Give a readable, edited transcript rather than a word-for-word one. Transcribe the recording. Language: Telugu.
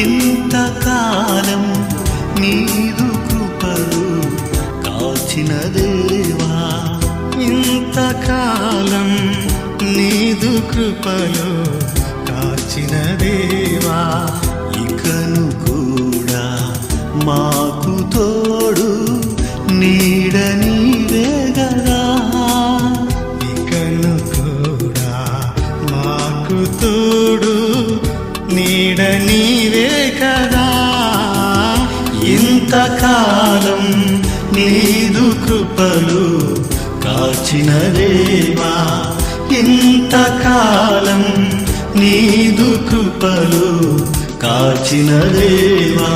ఇంతకాలం నీదు కృపలు కాచిన దేవా, ఇంతకాలం నీదు కృపలు కాచిన దేవా, ఇకను కూడా మాకు తోడు నీడ నీవే గదా, ఇకను కూడా మాకు తోడు నీడ నీవే కదా. ఇంతకాలం నీదు కృపలు కాచిన దేవా, ఇంతకాలం నీదు కృపలు కాచిన దేవా.